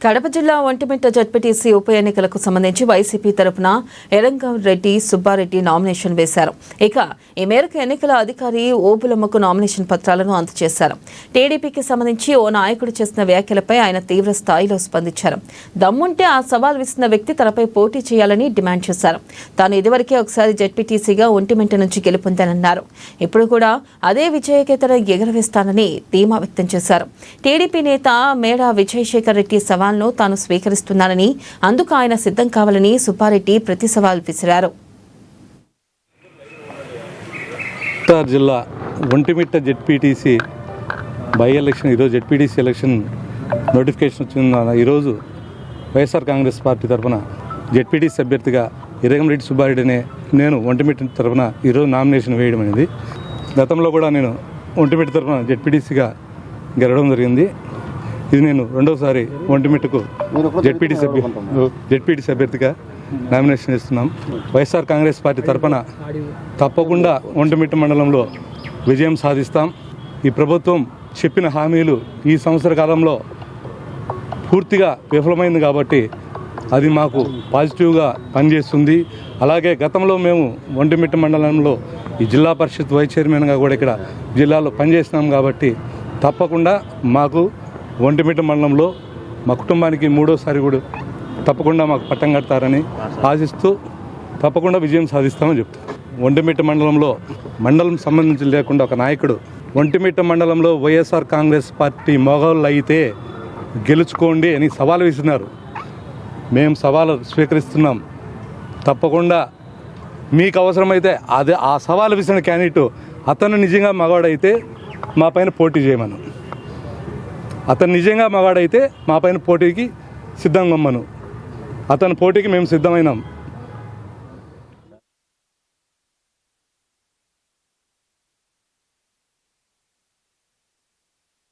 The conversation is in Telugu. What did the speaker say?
కడప జిల్లా ఒంటిమిట్ట జడ్పీటీసీ ఉప ఎన్నికలకు సంబంధించి వైసీపీ తరపున ఎరంగం రెడ్డి సుబ్బారెడ్డి నామినేషన్ వేశారు. ఇక ఈ మేరకు ఎన్నికల అధికారి ఓబులమ్మకు నామినేషన్ పత్రాలను అందజేశారు. టీడీపీకి సంబంధించి ఓ నాయకుడు చేసిన వ్యాఖ్యలపై ఆయన తీవ్ర స్థాయిలో స్పందించారు. దమ్ముంటే ఆ సవాల్ విసిన వ్యక్తి తనపై పోటీ చేయాలని డిమాండ్ చేశారు. తాను ఇదివరకే ఒకసారి జడ్పీటీసీగా ఒంటిమిట్ట నుంచి గెలుపొందానన్నారు. ఇప్పుడు కూడా అదే విజయకేతన ఎగరవేస్తానని ధీమా వ్యక్తం చేశారు. టీడీపీ నేత మేడా విజయశేఖర్ రెడ్డి సవాల్ను తాను స్వీకరిస్తున్నానని, అందుకు ఆయన సిద్ధం కావాలని సుబ్బారెడ్డి ప్రతి సవాల్ విసిరారు. జిల్లా ఒంటిమిట్ట జెడ్పీటీసీ బై ఎలక్షన్ ఈరోజు జెడ్పీటీసీ ఎలక్షన్ నోటిఫికేషన్ వచ్చింది. ఈరోజు వైఎస్ఆర్ కాంగ్రెస్ పార్టీ తరఫున జెడ్పీటీసీ అభ్యర్థిగా ఎరంగం రెడ్డి సుబ్బారెడ్డి అనే నేను ఒంటిమిట్ట తరఫున ఈరోజు నామినేషన్ వేయడం అనేది. గతంలో కూడా నేను ఒంటిమిట్ట తరఫున జెడ్పీటీసీగా గెలవడం జరిగింది. ఇది నేను రెండోసారి ఒంటిమిట్టకు జెడ్పీటీసీ అభ్యర్థిగా నామినేషన్ ఇస్తున్నాం. వైఎస్ఆర్ కాంగ్రెస్ పార్టీ తరఫున తప్పకుండా ఒంటిమిట్ట మండలంలో విజయం సాధిస్తాం. ఈ ప్రభుత్వం చెప్పిన హామీలు ఈ సంవత్సర కాలంలో పూర్తిగా విఫలమైంది కాబట్టి అది మాకు పాజిటివ్గా పనిచేస్తుంది. అలాగే గతంలో మేము ఒంటిమిట్ట మండలంలో ఈ జిల్లా పరిషత్ వైస్ చైర్మన్గా కూడా ఇక్కడ జిల్లాలో పనిచేస్తున్నాం కాబట్టి తప్పకుండా మాకు ఒంటిమిట్ట మండలంలో మా కుటుంబానికి మూడోసారి కూడా తప్పకుండా మాకు పట్టం కడతారని ఆశిస్తూ తప్పకుండా విజయం సాధిస్తామని చెప్తాం. ఒంటిమిట్ట మండలంలో మండలం సంబంధించి లేకుండా ఒక నాయకుడు ఒంటిమిట్ట మండలంలో వైఎస్ఆర్ కాంగ్రెస్ పార్టీ మొగోళ్ళు అయితే గెలుచుకోండి అని సవాలు విసినారు. మేము సవాలు స్వీకరిస్తున్నాం. తప్పకుండా మీకు అవసరమైతే అదే ఆ సవాలు విసిన క్యాండిడేట్ అతను నిజంగా మగవాడైతే మా పైన పోటీ చేయమను. అతను నిజంగా మగాడైతే మా పైన పోటీకి సిద్ధంగా ఉమ్మను. అతని పోటీకి మేము సిద్ధమైనాం.